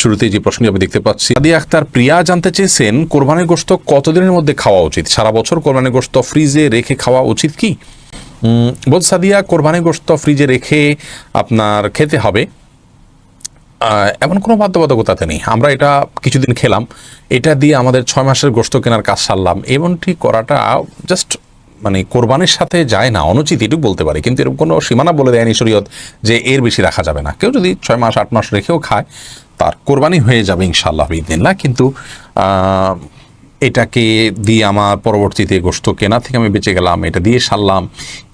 শুরুতেই যে প্রশ্নটি আমি দেখতে পাচ্ছি, সাদিয়া আক্তার প্রিয়া জানতে চেয়েছেন কোরবানির গোশত কতদিনের মধ্যে খাওয়া উচিত? সারা বছর কোরবানির গোশত ফ্রিজে রেখে খাওয়া উচিত কি? বল সাদিয়া, কোরবানির গোশত ফ্রিজে রেখে আপনার খেতে হবে এমন কোনো বাধ্যবাধকতাতে নেই। আমরা এটা কিছুদিন খেলাম, এটা দিয়ে আমাদের 6 মাসের গোশত কেনার কাজ সারলাম, এমনটি করাটা জাস্ট মানে কোরবানির সাথে যায় না, অনুচিত এটুকু বলতে পারি। কিন্তু এরকম কোনো সীমানা বলে দেয়নি শরীয়ত যে এর বেশি রাখা যাবে না। কেউ যদি 6 মাস 8 মাস রেখেও খায় তার কোরবানি হয়ে যাবে ইনশাআল্লাহ বিইذনিল্লাহ। কিন্তু এটাকে দিয়ে আমার পরবর্তীতে গোশত কেনা থেকে আমি বেঁচে গেলাম, এটা দিয়ে সারলাম,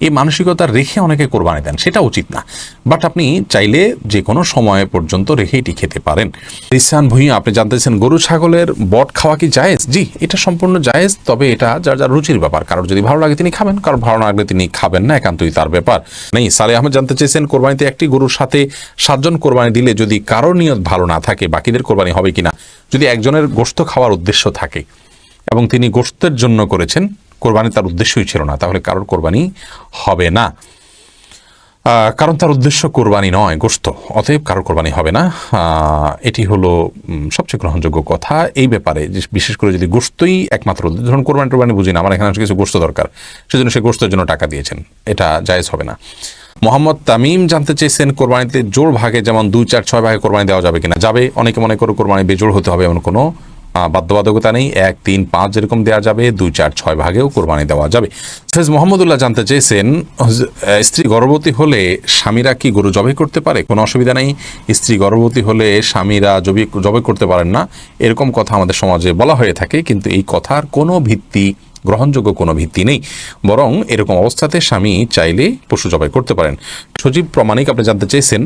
এই মানসিকতা রেখে অনেকে কোরবানি দেন, সেটা উচিত না। বাট আপনি চাইলে যে কোনো সময় পর্যন্ত রেখে এটি খেতে পারেন। রিসান ভুঁইয়া আপনি জানতেছেন গরু ছাগলের বট খাওয়া কি জায়েজ? জি, এটা সম্পূর্ণ জায়েজ, তবে এটা যার যার রুচির ব্যাপার। কারোর যদি ভালো লাগে তিনি খাবেন, কারোর ভালো না লাগলে তিনি খাবেন না, একান্তই তার ব্যাপার। নেই সালে আহমেদ জানতে চেয়েছেন কোরবানিতে একটি গরুর সাথে 7 জন কোরবানি দিলে যদি কারোর নিয়ত ভালো না থাকে বাকিদের কোরবানি হবে কিনা? যদি একজনের গোশত খাওয়ার উদ্দেশ্য থাকে এবং তিনি গোশতের জন্য করেছেন, কোরবানি তার উদ্দেশ্যই ছিল না, তাহলে কারোর কোরবানি হবে না, কারণ তার উদ্দেশ্য কোরবানি নয় গোশত, অতএব কারোর কোরবানি হবে না। এটি হলো সবচেয়ে গ্রহণযোগ্য কথা এই ব্যাপারে। বিশেষ করে যদি গোশতই একমাত্র, ধরুন কোরবানি বুঝি না, আমার এখানে কিছু গোশত দরকার, সেজন্য সে গোশতের জন্য টাকা দিয়েছেন, এটা জায়েজ হবে না। মোহাম্মদ তামিম জানতে চেয়েছেন কোরবানিতে জোড় ভাগে যেমন 2, 4, 6 ভাগে কোরবানি দেওয়া যাবে কিনা? যাবে। অনেকে মনে করে কোরবানি বেজোড় হতে হবে, এমন কোনো বাধ্যবাধকতা নেই। 1, 3, 5 যেরকম দেওয়া যাবে, 2, 4, 6 ভাগেও কোরবানি দেওয়া যাবে। ফেজ মোহাম্মদুল্লাহ জানতে চেয়েছেন স্ত্রী গর্ভবতী হলে স্বামীরা কি গরু জবাই করতে পারে? কোনো অসুবিধা নেই। স্ত্রী গর্ভবতী হলে স্বামীরা জবাই করতে পারেন না, এরকম কথা আমাদের সমাজে বলা হয়ে থাকে, কিন্তু এই কথার কোনো ভিত্তি, গ্রহণযোগ্য কোনো ভিত্তি নেই। বরং এরকম অবস্থাতে স্বামী চাইলে পশু জবাই করতে পারেন। সজীব প্রমাণিক আপনি জানতে চেয়েছেন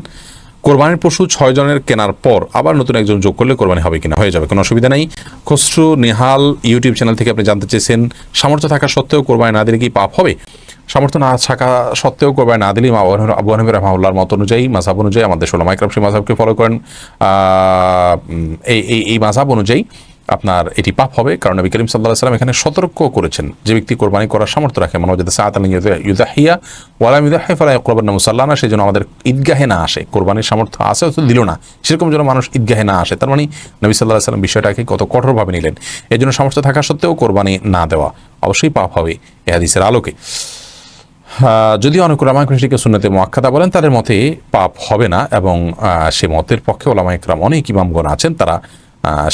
কোরবানির পশু 6 জনের কেনার পর আবার নতুন একজন যোগ করলে কোরবানি হবে কিনা? হয়ে যাবে, কোনো অসুবিধা নেই। খসরু নিহাল ইউটিউব চ্যানেল থেকে আপনি জানতে চেয়েছেন সামর্থ্য থাকা সত্ত্বেও কোরবানি না দিলে কি পাপ হবে? সামর্থ্য না থাকা সত্ত্বেও কোরবানি না দিলে আবু হানিফা রাহমাহুল্লাহর মত অনুযায়ী, মাযহাব অনুযায়ী, আমাদের উলামায়ে কেরাম সেই মাযহাবকে ফলো করেন, এই মাযহাব অনুযায়ী আপনার এটি পাপ হবে। কারণ নবী করিম সাল্লাল্লাহু আলাইহি ওয়াসাল্লাম এখানে সতর্ক করেছেন, যে ব্যক্তি কোরবানি করার সামর্থ্য রাখে, মানে যদি সাআতান ইউযাহিয়া ওয়া লাম ইউযাহি ফালা ইয়াকরাবান্না মুসাল্লানা, সেজন্য আমাদের ঈদগাহে না আসে, কোরবানির সামর্থ্য আছে তো দিল না, সেরকম যেন মানুষ ঈদগাহে না আসে। তার মানে নবী সাল্লাল্লাহু আলাইহি ওয়াসাল্লাম বিষয়টাকে কত কঠোরভাবে নিলেন। এই জন্য সামর্থ্য থাকা সত্ত্বেও কোরবানি না দেওয়া অবশ্যই পাপ হবে এই হাদিসের আলোকে। যদিও অনেক ওলামায়ে কেরামকে সুন্নতে মুআক্কাদা বলেন, তাদের মতে পাপ হবে না, এবং সে মতের পক্ষে ওলামায়ে কেরাম অনেক ইমামগণ আছেন, তারা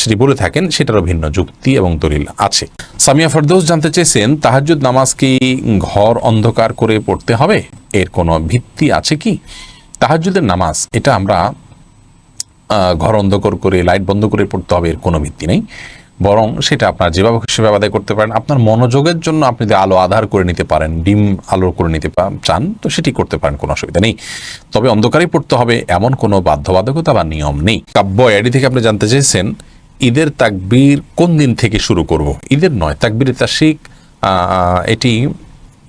সেটি বলে থাকেন, সেটারও ভিন্ন যুক্তি এবং দলিল আছে। সামিয়া ফেরদৌস জানতে চেয়েছেন তাহাজ্জুদ নামাজ কি ঘর অন্ধকার করে পড়তে হবে? এর কোনো ভিত্তি আছে কি? তাহাজ্জুদের নামাজ এটা আমরা ঘর অন্ধকার করে লাইট বন্ধ করে পড়তে হবে, এর কোনো ভিত্তি নেই। বরং সেটা আপনার যেভাবে সেভাবে আদায় করতে পারেন। আপনার মনোযোগের জন্য আপনি যদি আলো আধার করে নিতে পারেন, ডিম আলো করে নিতে চান, তো সেটি করতে পারেন, কোনো অসুবিধা নেই। তবে অন্ধকারেই পড়তে হবে এমন কোনো বাধ্যবাধকতা বা নিয়ম নেই। কাব্য এডি থেকে আপনি জানতে চেয়েছেন ঈদের তাকবীর কোন দিন থেকে শুরু করব? ঈদের নয়, তাকবীরে তাশরিক এটি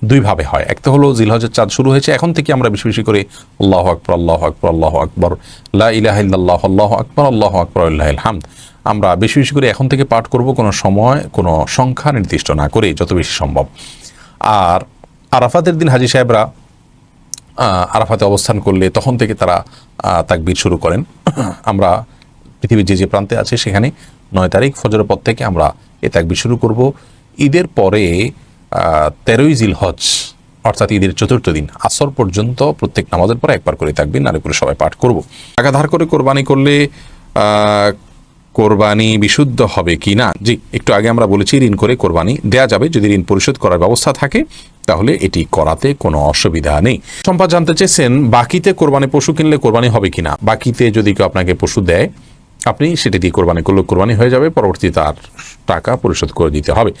2 ভাবে হয়। একটা হলো জিলহজের চাঁদ শুরু হয়েছে, এখন থেকে আমরা বেশি বেশি করে আল্লাহু আকবার, আল্লাহু আকবার, আল্লাহু আকবার, লা ইলাহা ইল্লাল্লাহ, আল্লাহু আকবার, আল্লাহু আকবার, লিল্লাহিল হামদ, আমরা বেশি বেশি করে এখন থেকে পাঠ করব, কোনো সময় কোনো সংখ্যা নির্দিষ্ট না করে, যত বেশি সম্ভব। আর আরাফাতের দিন হাজী সাহেবরা আরাফাতে অবস্থান করলে তখন থেকে তারা তাকবীর শুরু করেন। আমরা পৃথিবীর যে যে প্রান্তে আছে সেখানে 9 তারিখ ফজরের পর থেকে আমরা এই তাকবীর শুরু করব। ঈদের পরে 13ই জিলহজ অর্থাৎ ঈদের 4র্থ দিন আসর পর্যন্ত প্রত্যেক নামাজের পরে একবার করে তাকবীর নারে করে সবাই পাঠ করব। টাকা ধার করে কোরবানি করলে কোরবানি বিশুদ্ধ হবে কি না? জি, একটু আগে আমরা বলেছি ঋণ করে কোরবানি দেয়া যাবে, যদি ঋণ পরিশোধ করার ব্যবস্থা থাকে তাহলে এটি করাতে কোনো অসুবিধা নেই। সম্পাদ জানতে চেয়েছেন বাকিতে কোরবানি পশু কিনলে কোরবানি হবে কিনা? বাকিতে যদি কেউ আপনাকে পশু দেয়, আপনি সেটি দিয়ে কোরবানি করলে কোরবানি হয়ে যাবে, পরবর্তীতে তার টাকা পরিশোধ করে দিতে হবে।